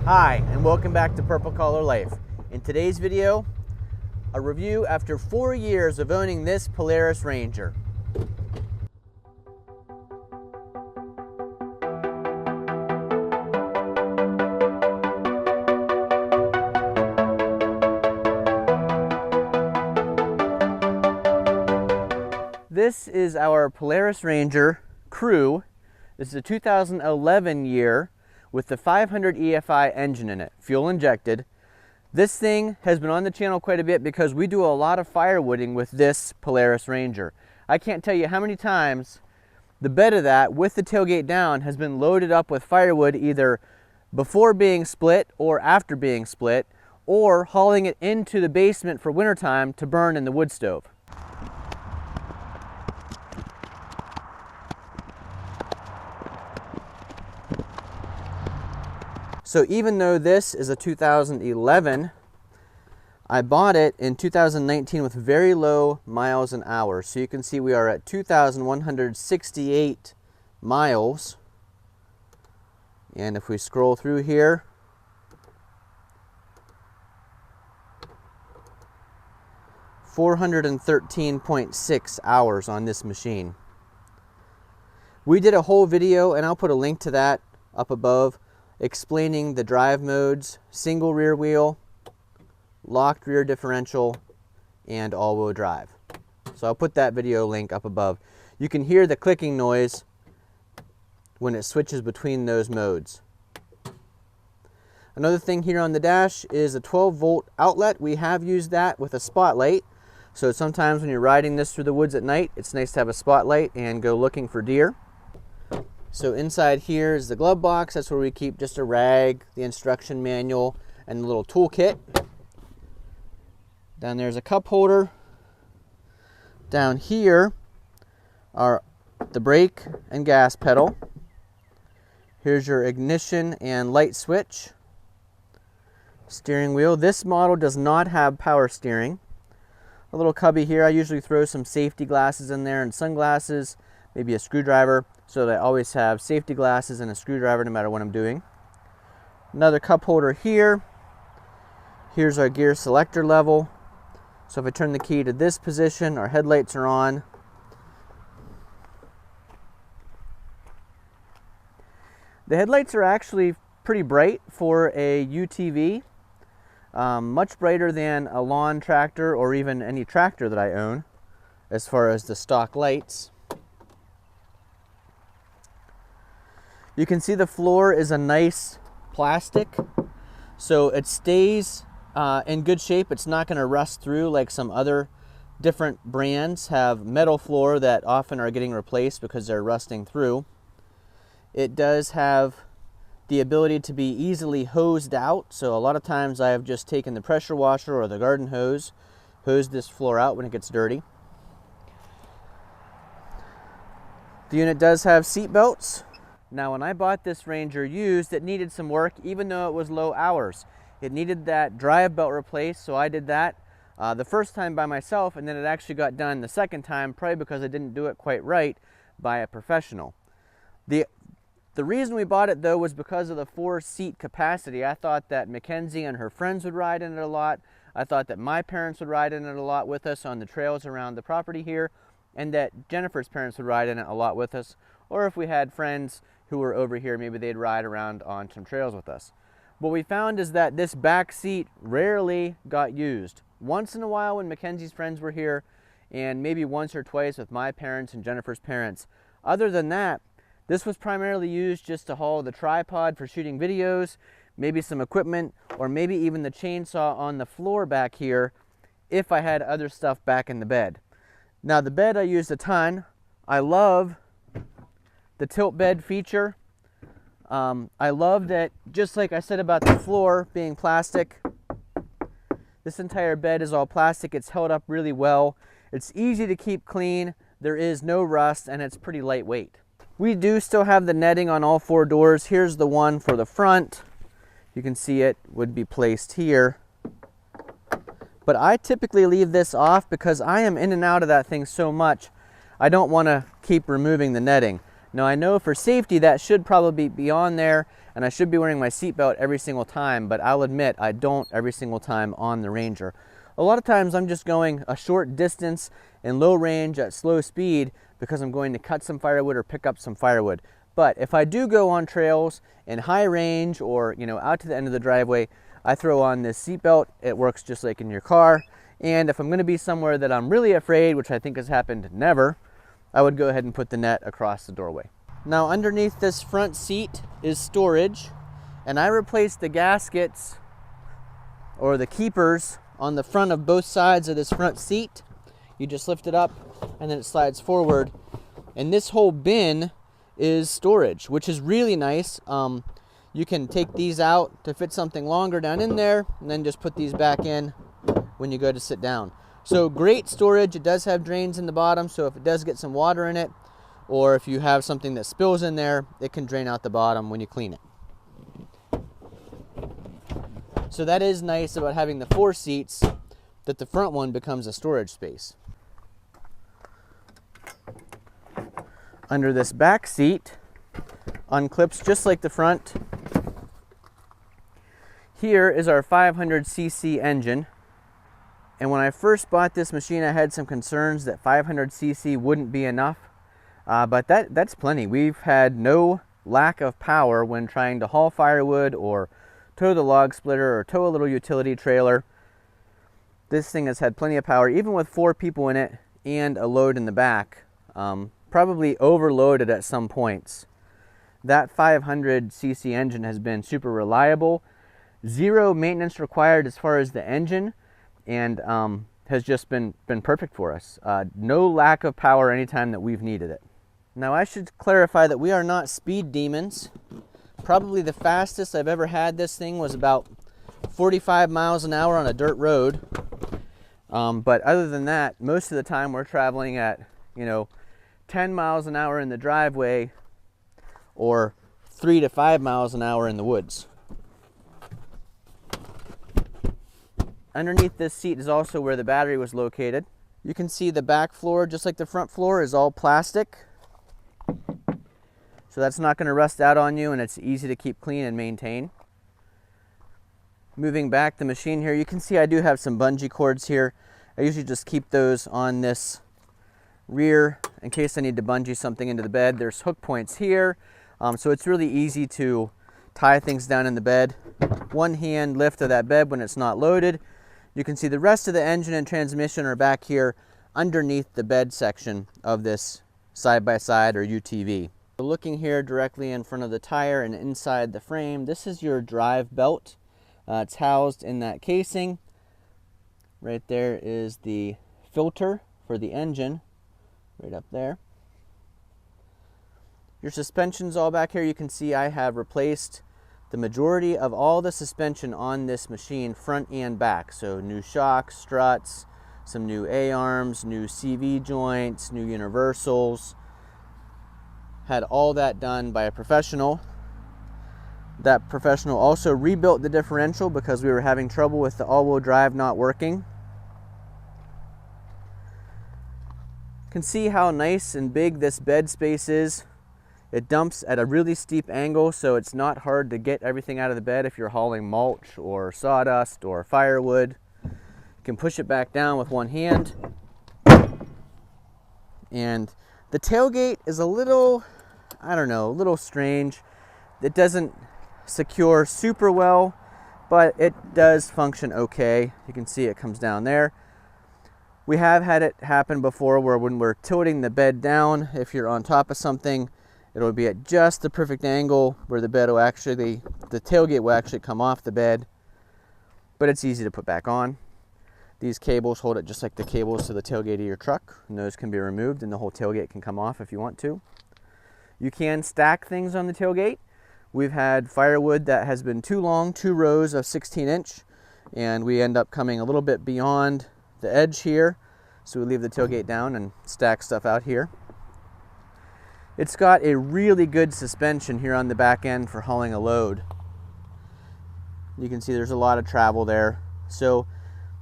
Hi, and welcome back to Purple Collar Life. In today's video, a review after 4 years of owning this Polaris Ranger. This is our Polaris Ranger Crew. This is a 2011 year with the 500 EFI engine in it, fuel injected. This thing has been on the channel quite a bit because we do a lot of firewooding with this Polaris Ranger. I can't tell you how many times the bed of that with the tailgate down has been loaded up with firewood, either before being split or after being split, or hauling it into the basement for wintertime to burn in the wood stove. So even though this is a 2011, I bought it in 2019 with very low miles an hour. So you can see we are at 2,168 miles. And if we scroll through here, $413.6 hours on this machine. We did a whole video, and I'll put a link to that up above, explaining the drive modes: single rear wheel, locked rear differential, and all-wheel drive. So I'll put that video link up above. You can hear the clicking noise when it switches between those modes. Another thing here on the dash is a 12-volt outlet. We have used that with a spotlight. So sometimes when you're riding this through the woods at night, it's nice to have a spotlight and go looking for deer. So inside here is the glove box. That's where we keep just a rag, the instruction manual, and the little toolkit. Down there's a cup holder. Down here are the brake and gas pedal. Here's your ignition and light switch. Steering wheel. This model does not have power steering. A little cubby here. I usually throw some safety glasses in there and sunglasses, maybe a screwdriver, so that I always have safety glasses and a screwdriver no matter what I'm doing. Another cup holder here. Here's our gear selector level. So if I turn the key to this position, our headlights are on. The headlights are actually pretty bright for a UTV. Much brighter than a lawn tractor or even any tractor that I own as far as the stock lights. You can see the floor is a nice plastic, so it stays in good shape. It's not going to rust through like some other different brands have metal floor that often are getting replaced because they're rusting through. It does have the ability to be easily hosed out, so a lot of times I have just taken the pressure washer or the garden hose, hosed this floor out when it gets dirty. The unit does have seat belts. Now, when I bought this Ranger used, it needed some work, even though it was low hours. It needed that drive belt replaced, so I did that the first time by myself, and then it actually got done the second time, probably because I didn't do it quite right, by a professional. The reason we bought it, though, was because of the 4-seat capacity. I thought that Mackenzie and her friends would ride in it a lot. I thought that my parents would ride in it a lot with us on the trails around the property here, and that Jennifer's parents would ride in it a lot with us, or if we had friends who were over here, maybe they'd ride around on some trails with us. What we found is that this back seat rarely got used. Once in a while when Mackenzie's friends were here, and maybe once or twice with my parents and Jennifer's parents. Other than that, this was primarily used just to haul the tripod for shooting videos, maybe some equipment, or maybe even the chainsaw on the floor back here if I had other stuff back in the bed. Now, the bed I used a ton. I love the tilt bed feature. I love that, just like I said about the floor being plastic, this entire bed is all plastic. It's held up really well. It's easy to keep clean. There is no rust, and it's pretty lightweight. We do still have the netting on all 4 doors. Here's the one for the front. You can see it would be placed here. But I typically leave this off because I am in and out of that thing so much. I don't want to keep removing the netting. Now I know for safety that should probably be on there, and I should be wearing my seatbelt every single time, but I'll admit I don't every single time on the Ranger. A lot of times I'm just going a short distance in low range at slow speed because I'm going to cut some firewood or pick up some firewood. But if I do go on trails in high range or, you know, out to the end of the driveway, I throw on this seatbelt. It works just like in your car. And if I'm going to be somewhere that I'm really afraid, which I think has happened never, I would go ahead and put the net across the doorway. Now underneath this front seat is storage, and I replaced the gaskets or the keepers on the front of both sides of this front seat. You just lift it up and then it slides forward, and this whole bin is storage, which is really nice. You can take these out to fit something longer down in there and then just put these back in when you go to sit down. So great storage. It does have drains in the bottom, so if it does get some water in it, or if you have something that spills in there, it can drain out the bottom when you clean it. So that is nice about having the 4 seats, that the front one becomes a storage space. Under this back seat, unclips just like the front. Here is our 500cc engine. And when I first bought this machine, I had some concerns that 500cc wouldn't be enough, but that's plenty. We've had no lack of power when trying to haul firewood or tow the log splitter or tow a little utility trailer. This thing has had plenty of power, even with 4 people in it and a load in the back, probably overloaded at some points. That 500cc engine has been super reliable, 0 maintenance required as far as the engine, and has just been perfect for us. No lack of power anytime that we've needed it. Now I should clarify that we are not speed demons. Probably the fastest I've ever had this thing was about 45 miles an hour on a dirt road. But other than that, most of the time we're traveling at, 10 miles an hour in the driveway or 3 to 5 miles an hour in the woods. Underneath this seat is also where the battery was located. You can see the back floor, just like the front floor, is all plastic. So that's not going to rust out on you, and it's easy to keep clean and maintain. Moving back the machine here, you can see I do have some bungee cords here. I usually just keep those on this rear in case I need to bungee something into the bed. There's hook points here, so it's really easy to tie things down in the bed. One hand lift of that bed when it's not loaded. You can see the rest of the engine and transmission are back here underneath the bed section of this side-by-side or UTV. Looking here directly in front of the tire and inside the frame, this is your drive belt. It's housed in that casing. Right there is the filter for the engine, right up there. Your suspension's all back here. You can see I have replaced the majority of all the suspension on this machine, front and back. So new shocks, struts, some new A-arms, new CV joints, new universals. Had all that done by a professional. That professional also rebuilt the differential because we were having trouble with the all-wheel drive not working. You can see how nice and big this bed space is. It dumps at a really steep angle, so it's not hard to get everything out of the bed if you're hauling mulch or sawdust or firewood. You can push it back down with one hand. And the tailgate is a little, a little strange. It doesn't secure super well, but it does function okay. You can see it comes down there. We have had it happen before where when we're tilting the bed down, if you're on top of something, it'll be at just the perfect angle where the tailgate will actually come off the bed, but it's easy to put back on. These cables hold it just like the cables to the tailgate of your truck, and those can be removed and the whole tailgate can come off if you want to. You can stack things on the tailgate. We've had firewood that has been too long, 2 rows of 16-inch, and we end up coming a little bit beyond the edge here, so we leave the tailgate down and stack stuff out here. It's got a really good suspension here on the back end for hauling a load. You can see there's a lot of travel there. So,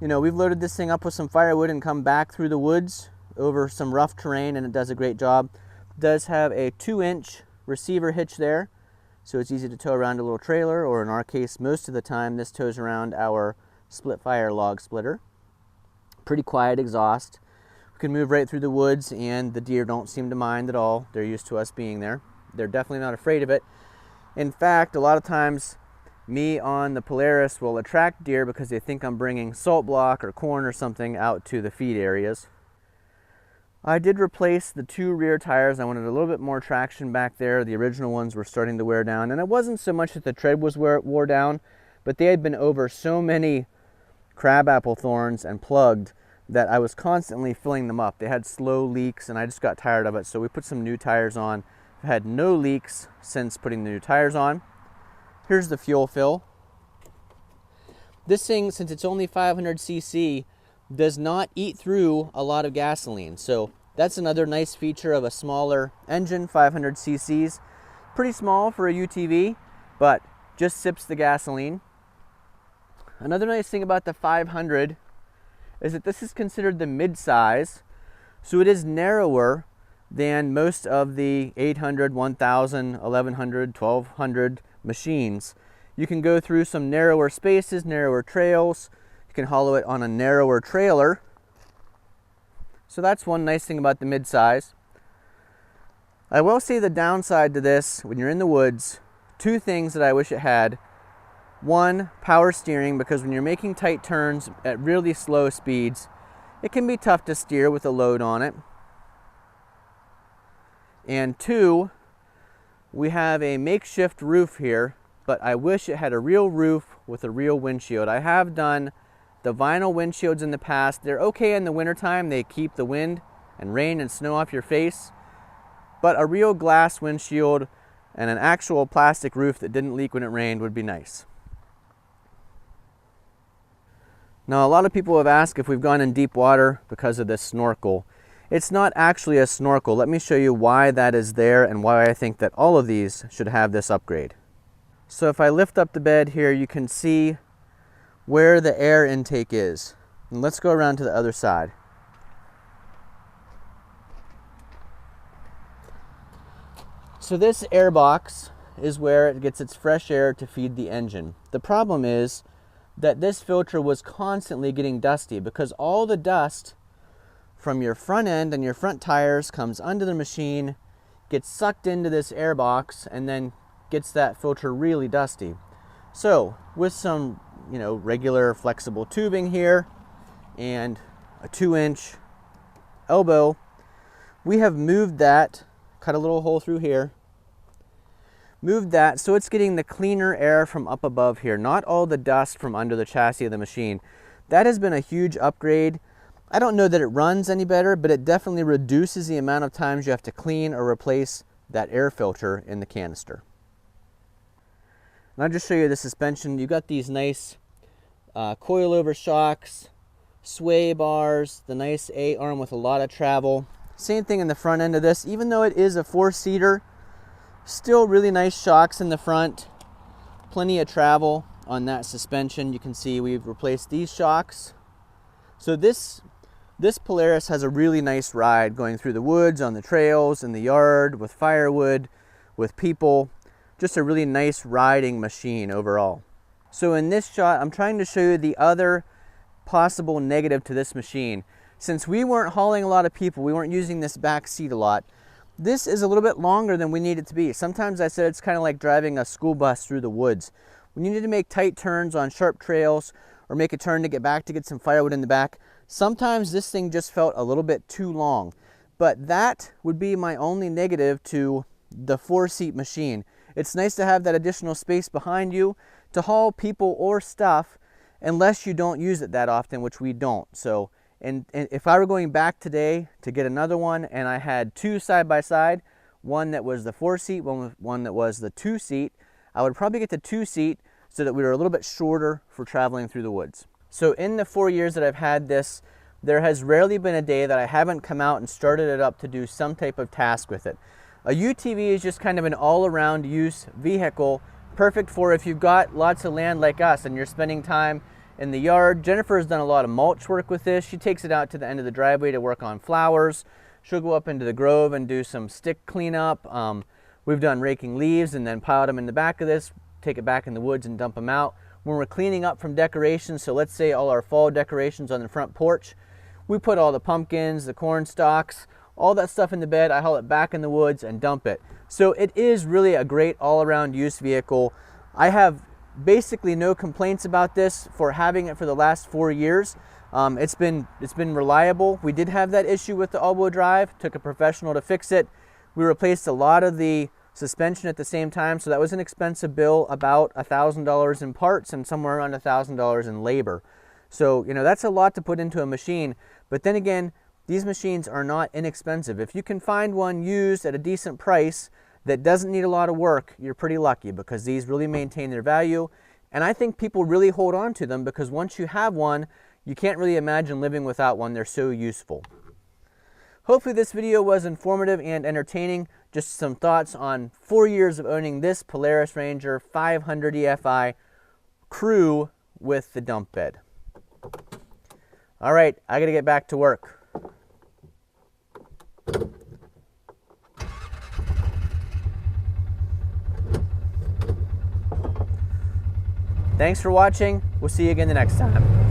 we've loaded this thing up with some firewood and come back through the woods over some rough terrain, and it does a great job. Does have a 2-inch receiver hitch there, so it's easy to tow around a little trailer, or in our case, most of the time, this tows around our split fire log splitter. Pretty quiet exhaust. We can move right through the woods, and the deer don't seem to mind at all. They're used to us being there. They're definitely not afraid of it. In fact, a lot of times, me on the Polaris will attract deer because they think I'm bringing salt block or corn or something out to the feed areas. I did replace the 2 rear tires. I wanted a little bit more traction back there. The original ones were starting to wear down, and it wasn't so much that the tread was wore down, but they had been over so many crabapple thorns and plugged that I was constantly filling them up. They had slow leaks, and I just got tired of it, so we put some new tires on. I've had no leaks since putting the new tires on. Here's the fuel fill. This thing, since it's only 500 cc, does not eat through a lot of gasoline. So that's another nice feature of a smaller engine, 500 cc's. Pretty small for a UTV, but just sips the gasoline. Another nice thing about the 500 is that this is considered the mid-size, so it is narrower than most of the 800, 1000, 1100, 1200 machines. You can go through some narrower spaces, narrower trails. You can hollow it on a narrower trailer. So that's one nice thing about the mid-size. I will say the downside to this, when you're in the woods, 2 things that I wish it had. 1, power steering, because when you're making tight turns at really slow speeds, it can be tough to steer with a load on it. And 2, we have a makeshift roof here, but I wish it had a real roof with a real windshield. I have done the vinyl windshields in the past. They're okay in the wintertime. They keep the wind and rain and snow off your face. But a real glass windshield and an actual plastic roof that didn't leak when it rained would be nice. Now, a lot of people have asked if we've gone in deep water because of this snorkel. It's not actually a snorkel. Let me show you why that is there and why I think that all of these should have this upgrade. So if I lift up the bed here, you can see where the air intake is. And let's go around to the other side. So this air box is where it gets its fresh air to feed the engine. The problem is that this filter was constantly getting dusty because all the dust from your front end and your front tires comes under the machine, gets sucked into this air box, and then gets that filter really dusty. So with some regular flexible tubing here and a 2-inch elbow, we have moved that, cut a little hole through here, moved that so it's getting the cleaner air from up above here, not all the dust from under the chassis of the machine. That has been a huge upgrade. I don't know that it runs any better, but it definitely reduces the amount of times you have to clean or replace that air filter in the canister. And I'll just show you the suspension. You've got these nice coilover shocks, sway bars, the nice A-arm with a lot of travel. Same thing in the front end of this. Even though it is a 4-seater, still really nice shocks in the front. Plenty of travel on that suspension. You can see we've replaced these shocks. So this Polaris has a really nice ride going through the woods, on the trails, in the yard, with firewood, with people. Just a really nice riding machine overall. So in this shot, I'm trying to show you the other possible negative to this machine. Since we weren't hauling a lot of people, we weren't using this back seat a lot, this is a little bit longer than we need it to be. Sometimes I said it's kind of like driving a school bus through the woods. When you need to make tight turns on sharp trails or make a turn to get back to get some firewood in the back, sometimes this thing just felt a little bit too long. But that would be my only negative to the 4-seat machine. It's nice to have that additional space behind you to haul people or stuff, unless you don't use it that often, which we don't. So, and if I were going back today to get another one and I had 2 side by side, one that was the 4-seat, one that was the 2-seat, I would probably get the 2-seat so that we were a little bit shorter for traveling through the woods. So in the 4 years that I've had this, there has rarely been a day that I haven't come out and started it up to do some type of task with it. A UTV is just kind of an all-around use vehicle, perfect for if you've got lots of land like us and you're spending time in the yard. Jennifer has done a lot of mulch work with this. She takes it out to the end of the driveway to work on flowers, She'll go up into the grove and do some stick cleanup. We've done raking leaves and then piled them in the back of this, take it back in the woods and dump them out. When we're cleaning up from decorations, so let's say all our fall decorations on the front porch, we put all the pumpkins, the corn stalks, all that stuff in the bed. I haul it back in the woods and dump it. So it is really a great all-around use vehicle. I have basically no complaints about this for having it for the last 4 years. It's been reliable. We did have that issue with the all-wheel drive. Took a professional to fix it. We replaced a lot of the suspension at the same time, so that was an expensive bill, about $1,000 in parts and somewhere around $1,000 in labor. So, you know, that's a lot to put into a machine. But then again, these machines are not inexpensive. If you can find one used at a decent price that doesn't need a lot of work, you're pretty lucky, because these really maintain their value. And I think people really hold on to them because once you have one, you can't really imagine living without one. They're so useful. Hopefully this video was informative and entertaining. Just some thoughts on 4 years of owning this Polaris Ranger 500 EFI Crew with the dump bed. All right, I gotta get back to work. Thanks for watching. We'll see you again the next time.